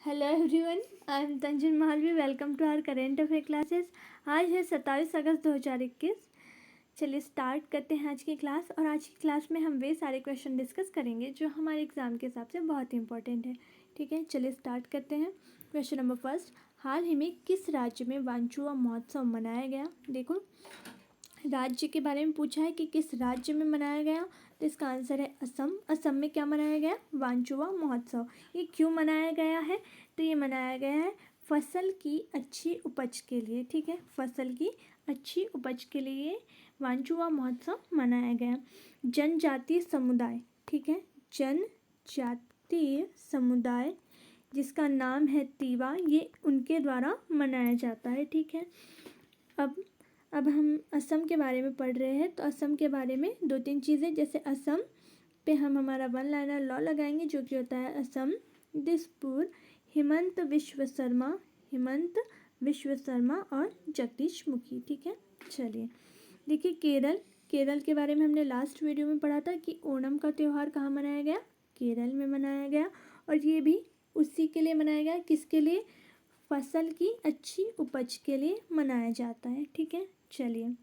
Hello everyone, I am Tanzin Malvi. Welcome to our current affair classes. आज है 27 अगस्त 2021। चलिए start करते हैं आज की क्लास। और आज की क्लास में हम वे सारे क्वेश्चन डिस्कस करेंगे जो हमारे एग्ज़ाम के हिसाब से बहुत ही इंपॉर्टेंट है। ठीक है, चलिए स्टार्ट करते हैं। क्वेश्चन नंबर फर्स्ट, हाल ही में किस राज्य में वांचुआ महोत्सव मनाया गया? देखो, राज्य के बारे में पूछा है कि किस राज्य में मनाया गया, तो इसका आंसर है असम। असम में क्या मनाया गया? वांचुआ महोत्सव। ये क्यों मनाया गया है? तो ये मनाया गया है फसल की अच्छी उपज के लिए। ठीक है, फसल की अच्छी उपज के लिए वांचुआ महोत्सव मनाया गया। जनजातीय समुदाय, ठीक है, जनजातीय समुदाय जिसका नाम है तीवा, ये उनके द्वारा मनाया जाता है। ठीक है, अब हम असम के बारे में पढ़ रहे हैं, तो असम के बारे में दो तीन चीज़ें, जैसे असम पे हम हमारा वन लाइनर लॉ लगाएंगे जो कि होता है असम दिसपुर हिमंत विश्व शर्मा और जगदीश मुखी। ठीक है, चलिए देखिए, केरल के बारे में हमने लास्ट वीडियो में पढ़ा था कि ओणम का त्यौहार कहाँ मनाया गया? केरल में मनाया गया। और ये भी उसी के लिए मनाया गया, किसके लिए? फसल की अच्छी उपज के लिए मनाया जाता है। ठीक है, चलिए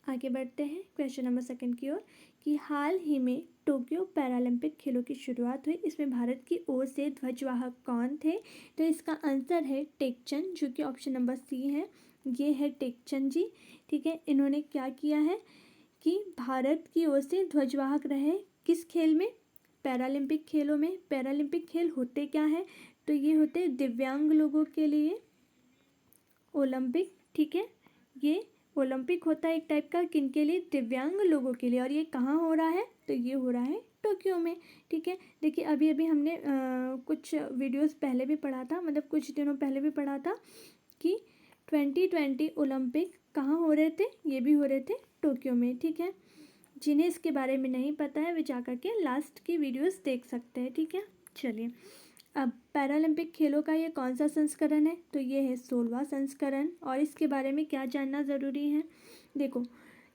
आगे बढ़ते हैं क्वेश्चन नंबर सेकंड की ओर, कि हाल ही में टोक्यो पैरालंपिक खेलों की शुरुआत हुई, इसमें भारत की ओर से ध्वजवाहक कौन थे? तो इसका आंसर है टेकचंद, जो कि ऑप्शन नंबर सी है। ये है टेकचंद जी। ठीक है, इन्होंने क्या किया है कि भारत की ओर से ध्वजवाहक रहे किस खेल में? पैरालंपिक खेलों में। पैरालंपिक खेल होते क्या है? तो ये होते दिव्यांग लोगों के लिए ओलंपिक। ठीक है, ये ओलंपिक होता है एक टाइप का, किनके लिए? दिव्यांग लोगों के लिए। और ये कहाँ हो रहा है? तो ये हो रहा है टोक्यो में। ठीक है, देखिए अभी अभी हमने कुछ वीडियोस पहले भी पढ़ा था, मतलब कुछ दिनों पहले भी पढ़ा था कि 2020 ओलंपिक कहाँ हो रहे थे? ये भी हो रहे थे टोक्यो में। ठीक है, जिन्हें इसके बारे में नहीं पता है वे जाकर के लास्ट की वीडियोस देख सकते हैं। ठीक है, चलिए अब पैरालंपिक खेलों का ये कौन सा संस्करण है? तो ये है 16वां संस्करण। और इसके बारे में क्या जानना ज़रूरी है? देखो,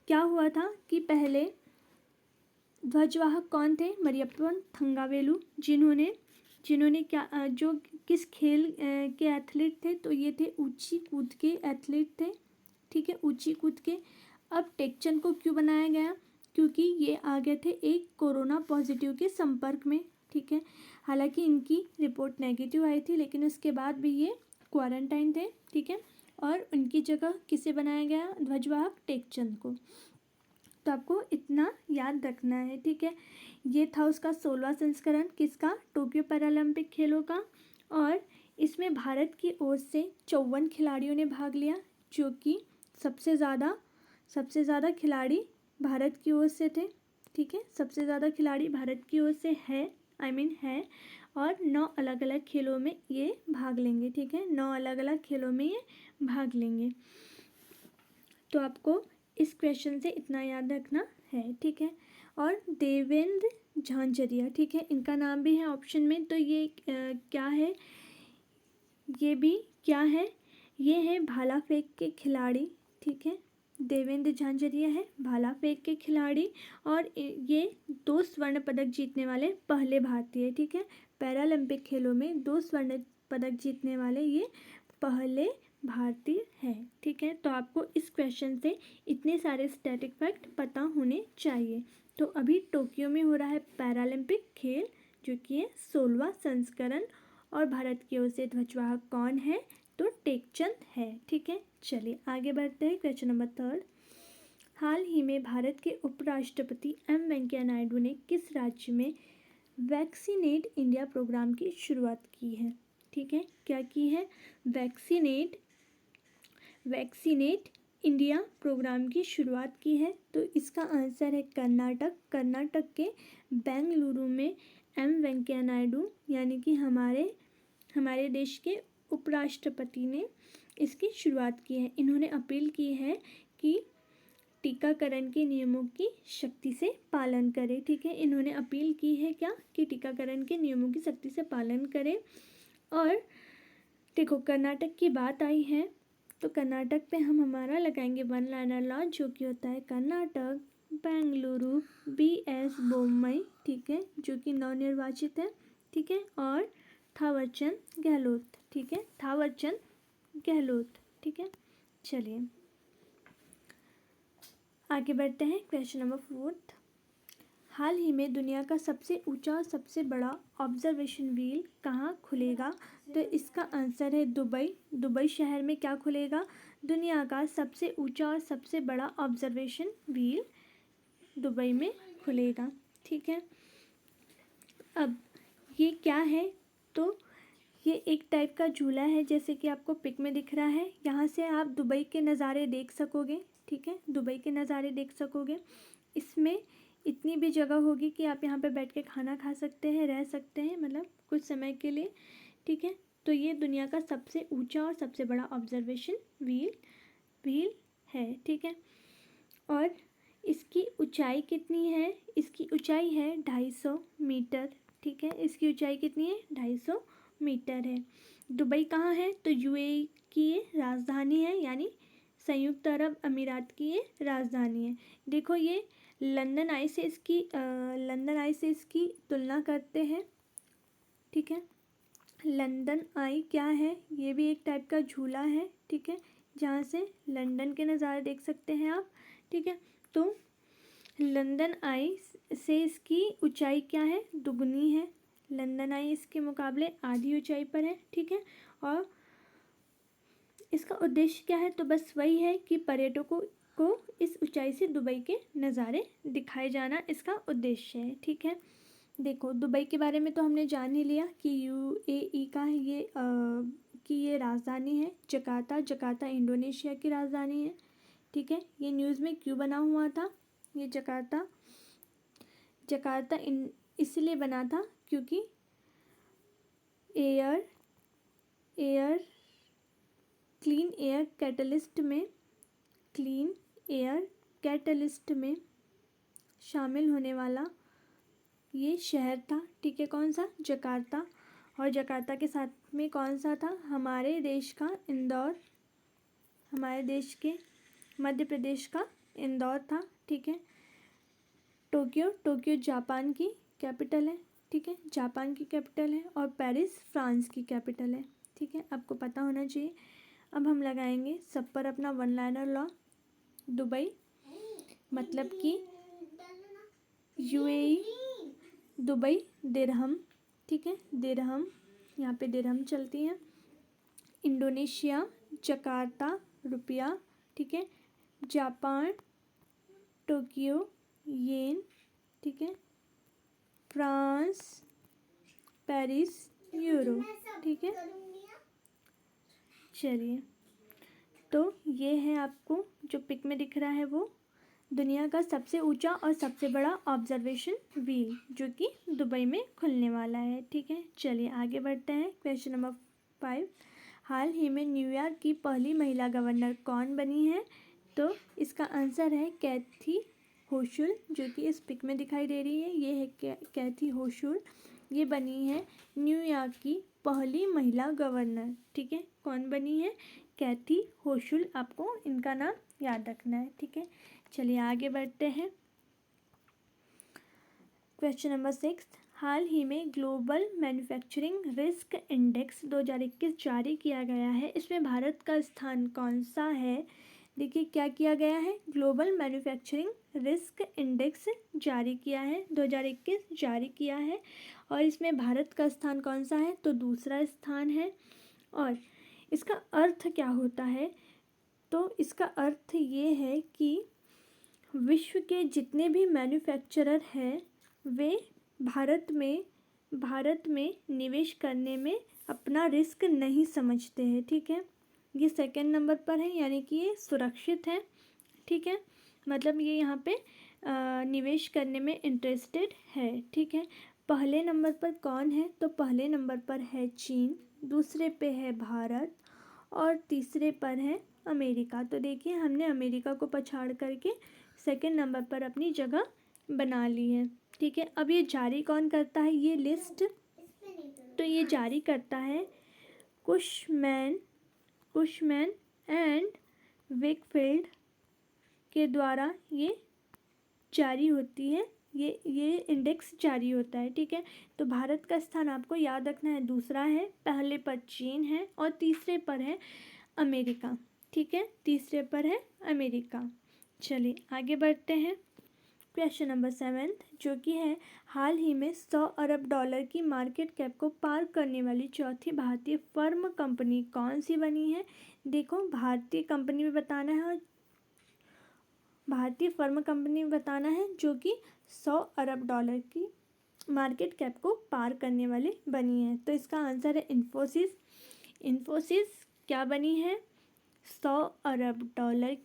क्या हुआ था कि पहले ध्वजवाहक कौन थे? मरियप्पन थंगावेलु, जिन्होंने क्या जो किस खेल के एथलीट थे? तो ये थे ऊंची कूद के एथलीट थे। ठीक है, ऊंची कूद के। अब टेकचंद को क्यों बनाया गया? क्योंकि ये आ गए थे एक कोरोना पॉजिटिव के संपर्क में। ठीक है, हालांकि इनकी रिपोर्ट नेगेटिव आई थी, लेकिन उसके बाद भी ये क्वारंटाइन थे। ठीक है, और उनकी जगह किसे बनाया गया? ध्वजवाहक टेकचंद को। तो आपको इतना याद रखना है। ठीक है, ये था उसका 16वां संस्करण, किसका? टोक्यो पैरालंपिक खेलों का। और इसमें भारत की ओर से 54 खिलाड़ियों ने भाग लिया, जो कि सबसे ज़्यादा खिलाड़ी भारत की ओर से थे। ठीक है, सबसे ज़्यादा खिलाड़ी भारत की ओर से है। और 9 अलग अलग खेलों में ये भाग लेंगे। ठीक है, 9 अलग अलग खेलों में ये भाग लेंगे। तो आपको इस क्वेश्चन से इतना याद रखना है। ठीक है, और देवेंद्र झांझरिया, ठीक है, इनका नाम भी है ऑप्शन में। तो ये क्या है? ये भी क्या है? ये है भाला फेंक के खिलाड़ी। ठीक है, देवेंद्र झांझरिया है भाला फेंक के खिलाड़ी। और ये 2 स्वर्ण पदक जीतने वाले पहले भारतीय। ठीक है, पैरालंपिक खेलों में 2 स्वर्ण पदक जीतने वाले ये पहले भारतीय है। ठीक है, तो आपको इस क्वेश्चन से इतने सारे स्टैटिक फैक्ट पता होने चाहिए। तो अभी टोक्यो में हो रहा है पैरालंपिक खेल, जो कि है 16वां संस्करण। और भारत की ओर से ध्वजवाहक कौन है? तो टेकचंद है। ठीक है, चलिए आगे बढ़ते हैं। क्वेश्चन नंबर थर्ड, हाल ही में भारत के उपराष्ट्रपति एम वेंकैया नायडू ने किस राज्य में वैक्सीनेट इंडिया प्रोग्राम की शुरुआत की है? ठीक है, क्या की है? वैक्सीनेट इंडिया प्रोग्राम की शुरुआत की है। तो इसका आंसर है कर्नाटक के बेंगलुरु में एम वेंकैया नायडू, यानी कि हमारे देश के उपराष्ट्रपति ने इसकी शुरुआत की है। इन्होंने अपील की है कि टीकाकरण के नियमों की सख्ती से पालन करें। ठीक है, इन्होंने अपील की है क्या? कि टीकाकरण के नियमों की सख्ती से पालन करें। और देखो, कर्नाटक की बात आई है, तो कर्नाटक पे हम हमारा लगाएंगे वन लाइनर लॉ, जो कि होता है कर्नाटक बेंगलुरु BS बोम्मई। ठीक है, जो कि नवनिर्वाचित है। ठीक है, और थावरचंद गहलोत, ठीक है, थावरचंद गहलोत, ठीक है। चलिए आगे बढ़ते हैं। Question number 4। हाल ही में दुनिया का सबसे ऊंचा और सबसे बड़ा ऑब्जर्वेशन व्हील कहाँ खुलेगा? तो इसका आंसर है दुबई। दुबई शहर में क्या खुलेगा? दुनिया का सबसे ऊंचा और सबसे बड़ा ऑब्जर्वेशन व्हील दुबई में खुलेगा, ठीक है। अब ये क्या है? तो ये एक टाइप का झूला है, जैसे कि आपको पिक में दिख रहा है। यहाँ से आप दुबई के नज़ारे देख सकोगे, ठीक है, दुबई के नज़ारे देख सकोगे। इसमें इतनी भी जगह होगी कि आप यहाँ पे बैठ के खाना खा सकते हैं, रह सकते हैं, मतलब कुछ समय के लिए, ठीक है। तो ये दुनिया का सबसे ऊंचा और सबसे बड़ा ऑब्जर्वेशन व्हील है, ठीक है। और इसकी ऊंचाई कितनी है? इसकी ऊंचाई है 250 मीटर, ठीक है। इसकी ऊंचाई कितनी है? 250 मीटर है। दुबई कहाँ है? तो यूएई की ये राजधानी है, यानी संयुक्त अरब अमीरात की ये राजधानी है। देखो ये लंदन आई से इसकी तुलना करते हैं, ठीक है। लंदन आई क्या है? ये भी एक टाइप का झूला है, ठीक है, जहाँ से लंदन के नज़ारे देख सकते हैं आप, ठीक है। तो लंदन आई से इसकी ऊंचाई क्या है? दुगनी है। लंदन आई इसके मुकाबले आधी ऊंचाई पर है, ठीक है। और इसका उद्देश्य क्या है? तो बस वही है कि पर्यटकों को इस ऊंचाई से दुबई के नज़ारे दिखाए जाना इसका उद्देश्य है, ठीक है। देखो दुबई के बारे में तो हमने जान ही लिया कि यूएई का ये राजधानी है जकार्ता इंडोनेशिया की राजधानी है, ठीक है। ये न्यूज़ में क्यों बना हुआ था? ये जकार्ता इसलिए बना था क्योंकि क्लीन एयर कैटलिस्ट में शामिल होने वाला ये शहर था, ठीक है। कौन सा? जकार्ता। और जकार्ता के साथ में कौन सा था? हमारे देश का इंदौर, हमारे देश के मध्य प्रदेश का इंदौर था, ठीक है। टोक्यो जापान की कैपिटल है, ठीक है, जापान की कैपिटल है। और पेरिस फ्रांस की कैपिटल है, ठीक है, आपको पता होना चाहिए। अब हम लगाएंगे सब पर अपना वन लाइनर लॉ। दुबई मतलब कि यूएई, दुबई दिरहम, ठीक है, दिरहम, यहाँ पे दिरहम चलती है। इंडोनेशिया जकार्ता रुपया, ठीक है। जापान टोक्यो येन, ठीक है। फ्रांस पेरिस यूरो, ठीक है। चलिए तो ये है आपको जो पिक में दिख रहा है वो दुनिया का सबसे ऊंचा और सबसे बड़ा ऑब्जर्वेशन व्हील जो कि दुबई में खुलने वाला है, ठीक है। चलिए आगे बढ़ते हैं। Question number 5। हाल ही में न्यूयॉर्क की पहली महिला गवर्नर कौन बनी है? तो इसका आंसर है कैथी होशुल, जो कि इस पिक में दिखाई दे रही है। ये है कैथी होशुल, ये बनी है न्यूयॉर्क की पहली महिला गवर्नर, ठीक है। कौन बनी है? कैथी होशुल, आपको इनका नाम याद रखना है, ठीक है। चलिए आगे बढ़ते हैं। Question number 6। हाल ही में ग्लोबल मैन्युफैक्चरिंग रिस्क इंडेक्स 2021 जारी किया गया है। इसमें भारत का स्थान कौन सा है? देखिए क्या किया गया है, ग्लोबल मैन्युफैक्चरिंग रिस्क इंडेक्स जारी किया है, 2021 जारी किया है। और इसमें भारत का स्थान कौन सा है? तो दूसरा स्थान है। और इसका अर्थ क्या होता है? तो इसका अर्थ ये है कि विश्व के जितने भी मैन्युफैक्चरर हैं वे भारत में निवेश करने में अपना रिस्क नहीं समझते हैं, ठीक है। ये सेकंड नंबर पर है, यानी कि ये सुरक्षित है, ठीक है। मतलब ये यहाँ पे निवेश करने में इंटरेस्टेड है, ठीक है। पहले नंबर पर कौन है? तो पहले नंबर पर है चीन, दूसरे पे है भारत और तीसरे पर है अमेरिका। तो देखिए हमने अमेरिका को पछाड़ करके सेकंड नंबर पर अपनी जगह बना ली है, ठीक है। अब ये जारी कौन करता है ये लिस्ट? तो ये जारी करता है कुशमैन एंड वेकफील्ड के द्वारा ये जारी होती है ये इंडेक्स जारी होता है, ठीक है। तो भारत का स्थान आपको याद रखना है, दूसरा है, पहले पर चीन है और तीसरे पर है अमेरिका, ठीक है, तीसरे पर है अमेरिका। चलिए आगे बढ़ते हैं। क्वेश्चन नंबर 7 जो कि है, हाल ही में $100 अरब की मार्केट कैप को पार करने वाली चौथी भारतीय फर्म कंपनी कौन सी बनी है। देखो भारतीय कंपनी में बताना है और भारतीय फर्म कंपनी में बताना है जो कि $100 अरब की मार्केट कैप को पार करने वाली बनी है। तो इसका आंसर है इन्फोसिस। इन्फोसिस क्या बनी है, $100 अरब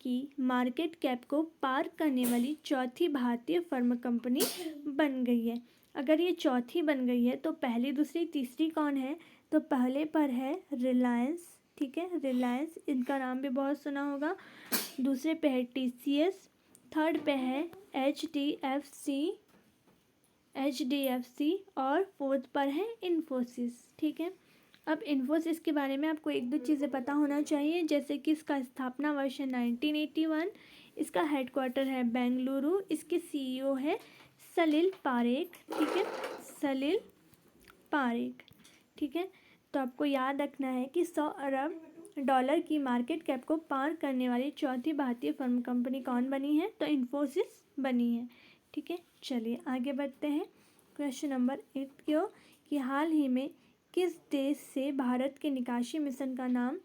की मार्केट कैप को पार करने वाली चौथी भारतीय फर्म कंपनी बन गई है। अगर ये चौथी बन गई है तो पहली, दूसरी, तीसरी कौन है, तो पहले पर है रिलायंस, ठीक है, रिलायंस, इनका नाम भी बहुत सुना होगा। दूसरे पे है TCS, थर्ड पे है HDFC और फोर्थ पर है इन्फोसिस, ठीक है। अब इन्फोसिस के बारे में आपको एक दो चीज़ें पता होना चाहिए, जैसे कि इसका स्थापना वर्ष है 1981, इसका हेडक्वार्टर है बेंगलुरु, इसके CEO है सलिल पारेख, ठीक है, सलिल पारेख, ठीक है। तो आपको याद रखना है कि $100 अरब की मार्केट कैप को पार करने वाली चौथी भारतीय फर्म कंपनी कौन बनी है, तो इन्फोसिस बनी है, ठीक है। चलिए आगे बढ़ते हैं। क्वेश्चन नंबर 8 क्यों कि हाल ही में किस देश से भारत के निकासी मिशन का नाम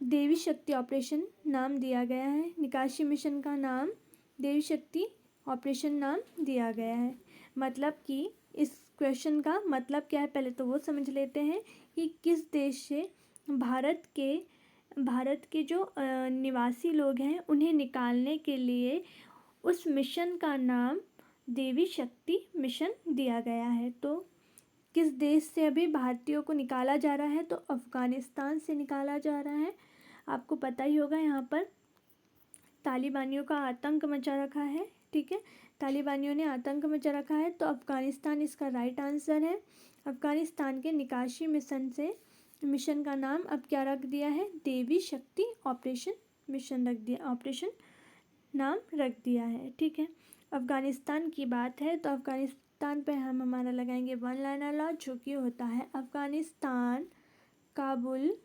देवी शक्ति ऑपरेशन नाम दिया गया है। निकासी मिशन का नाम देवी शक्ति ऑपरेशन नाम दिया गया है। मतलब कि इस क्वेश्चन का मतलब क्या है, पहले तो वो समझ लेते हैं कि किस देश से भारत के जो निवासी लोग हैं उन्हें निकालने के लिए उस मिशन का नाम देवी शक्ति मिशन दिया गया है। तो किस देश से अभी भारतीयों को निकाला जा रहा है, तो अफ़गानिस्तान से निकाला जा रहा है। आपको पता ही होगा यहाँ पर तालिबानियों का आतंक मचा रखा है, ठीक है, तालिबानियों ने आतंक मचा रखा है। तो अफ़गानिस्तान इसका राइट आंसर है। अफ़गानिस्तान के निकासी मिशन का नाम अब क्या रख दिया है, देवी शक्ति ऑपरेशन मिशन रख दिया, ऑपरेशन नाम रख दिया है, ठीक है। अफ़गानिस्तान की बात है तो अफ़गानिस्तान पे हम हमारा लगाएंगे वन लाइनर लॉ, जो कि होता है अफ़गानिस्तान काबुल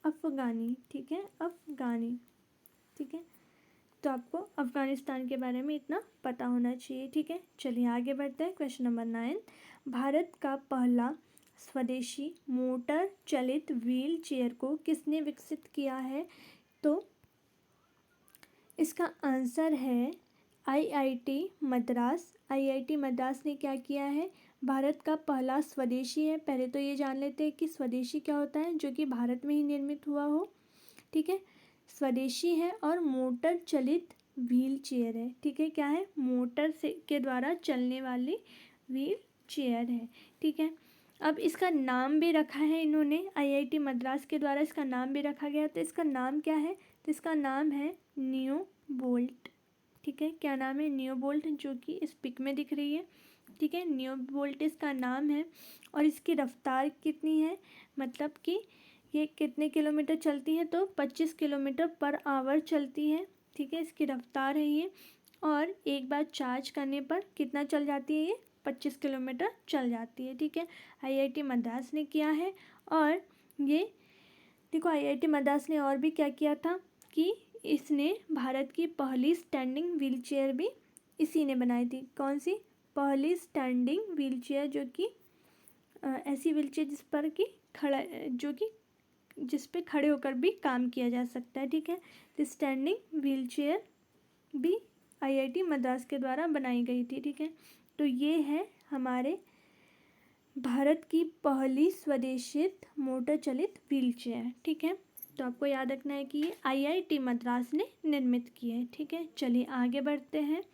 अफ़गानी, ठीक है, अफ़गानी, ठीक है। तो आपको अफ़गानिस्तान के बारे में इतना पता होना चाहिए, ठीक है। चलिए आगे बढ़ते हैं। क्वेश्चन नंबर 9 भारत का पहला स्वदेशी मोटर चलित व्हील चेयर को किसने विकसित किया है, तो इसका आंसर है IIT मद्रास। IIT मद्रास ने क्या किया है, भारत का पहला स्वदेशी है। पहले तो ये जान लेते हैं कि स्वदेशी क्या होता है, जो कि भारत में ही निर्मित हुआ हो, ठीक है, स्वदेशी है। और मोटर चलित व्हील चेयर है, ठीक है, क्या है, मोटर से के द्वारा चलने वाली व्हील चेयर है, ठीक है। अब इसका नाम भी रखा है इन्होंने, IIT मद्रास के द्वारा इसका नाम भी रखा गया। तो इसका नाम क्या है, तो इसका नाम है नियो बोल्ट, ठीक है, क्या नाम है, नियो बोल्ट, जो कि इस पिक में दिख रही है, ठीक है, नियो बोल्ट इसका नाम है। और इसकी रफ्तार कितनी है, मतलब कि ये कितने किलोमीटर चलती है, तो 25 किलोमीटर पर आवर चलती है, ठीक है, इसकी रफ्तार है ये। और एक बार चार्ज करने पर कितना चल जाती है, ये 25 किलोमीटर चल जाती है, ठीक है। IIT मद्रास ने किया है। और ये देखो IIT मद्रास ने और भी क्या किया था कि इसने भारत की पहली स्टैंडिंग व्हील चेयर भी इसी ने बनाई थी। कौन सी, पहली स्टैंडिंग व्हील चेयर, जो कि ऐसी व्हील चेयर जिस पर कि खड़ा, जो कि जिस पे खड़े होकर भी काम किया जा सकता है, ठीक है। तो स्टैंडिंग व्हील चेयर भी IIT मद्रास के द्वारा बनाई गई थी, ठीक है। तो ये है हमारे भारत की पहली स्वदेशित मोटर चलित व्हील चेयर, ठीक है। तो आपको याद रखना है कि ये IIT मद्रास ने निर्मित की है, ठीक है। चलिए आगे बढ़ते हैं।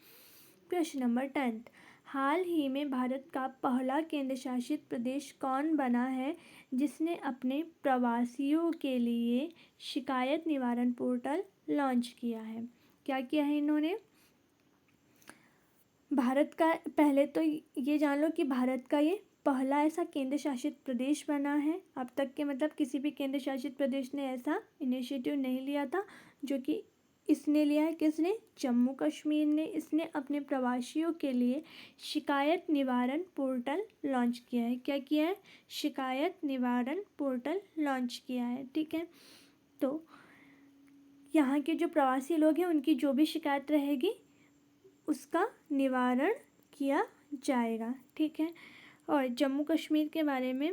क्वेश्चन नंबर 10 हाल ही में भारत का पहला केंद्र शासित प्रदेश कौन बना है जिसने अपने प्रवासियों के लिए शिकायत निवारण पोर्टल लॉन्च किया है। क्या किया है इन्होंने, भारत का, पहले तो ये जान लो कि भारत का ये पहला ऐसा केंद्र शासित प्रदेश बना है। अब तक के मतलब किसी भी केंद्र शासित प्रदेश ने ऐसा इनिशिएटिव नहीं लिया था जो कि इसने लिया है किसने? जम्मू कश्मीर ने। इसने अपने प्रवासियों के लिए शिकायत निवारण पोर्टल लॉन्च किया है। क्या किया है? शिकायत निवारण पोर्टल लॉन्च किया है। ठीक है, तो यहाँ के जो प्रवासी लोग हैं उनकी जो भी शिकायत रहेगी उसका निवारण किया जाएगा। ठीक है, और जम्मू कश्मीर के बारे में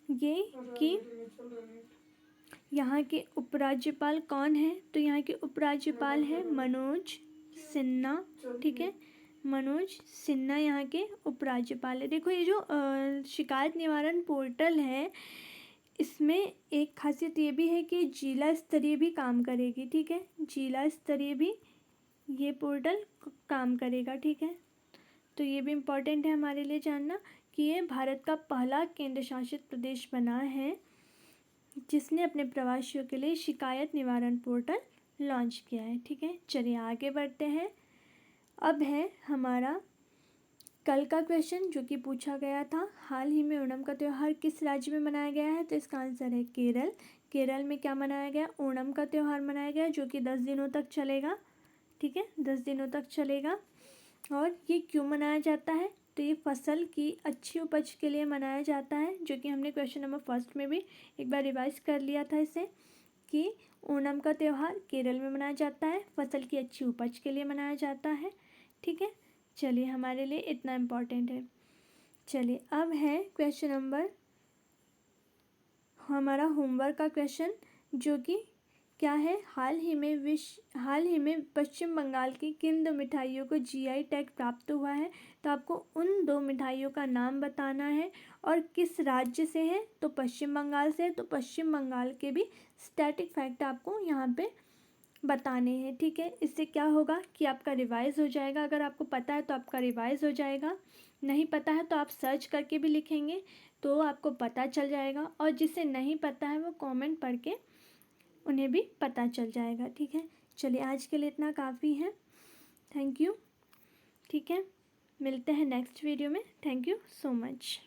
ये कि यहाँ के उपराज्यपाल कौन है? तो यहाँ के उपराज्यपाल है मनोज सिन्हा। ठीक है, मनोज सिन्हा यहाँ के उपराज्यपाल है। देखो, ये जो शिकायत निवारण पोर्टल है, इसमें एक खासियत ये भी है कि जिला स्तरीय भी काम करेगी। ठीक है, जिला स्तरीय भी ये पोर्टल काम करेगा। ठीक है, तो ये भी इम्पॉर्टेंट है हमारे लिए जानना कि ये भारत का पहला केंद्र शासित प्रदेश बना है जिसने अपने प्रवासियों के लिए शिकायत निवारण पोर्टल लॉन्च किया है। ठीक है, चलिए आगे बढ़ते हैं। अब है हमारा कल का क्वेश्चन जो कि पूछा गया था, हाल ही में ओणम का त्यौहार किस राज्य में मनाया गया है? तो इसका आंसर है केरल। केरल में क्या मनाया गया? ओणम का त्यौहार मनाया गया जो कि 10 दिनों तक चलेगा। ठीक है, 10 दिनों तक चलेगा। और ये क्यों मनाया जाता है? तो ये फसल की अच्छी उपज के लिए मनाया जाता है, जो कि हमने क्वेश्चन नंबर फर्स्ट में भी एक बार रिवाइज कर लिया था इसे, कि ओणम का त्यौहार केरल में मनाया जाता है, फसल की अच्छी उपज के लिए मनाया जाता है। ठीक है, चलिए हमारे लिए इतना इम्पोर्टेंट है। चलिए अब है क्वेश्चन नंबर हमारा होमवर्क का क्वेश्चन, जो कि क्या है? हाल ही में पश्चिम बंगाल की किन 2 मिठाइयों को जीआई टैग प्राप्त हुआ है? तो आपको उन 2 मिठाइयों का नाम बताना है और किस राज्य से है। तो पश्चिम बंगाल से, तो पश्चिम बंगाल के भी स्टैटिक फैक्ट आपको यहाँ पे बताने हैं। ठीक है, इससे क्या होगा कि आपका रिवाइज हो जाएगा। अगर आपको पता है तो आपका रिवाइज हो जाएगा, नहीं पता है तो आप सर्च करके भी लिखेंगे तो आपको पता चल जाएगा, और जिसे नहीं पता है वो कमेंट पढ़ के उन्हें भी पता चल जाएगा। ठीक है, चलिए आज के लिए इतना काफ़ी है। Thank you. ठीक है, मिलते हैं नेक्स्ट वीडियो में। Thank you so much.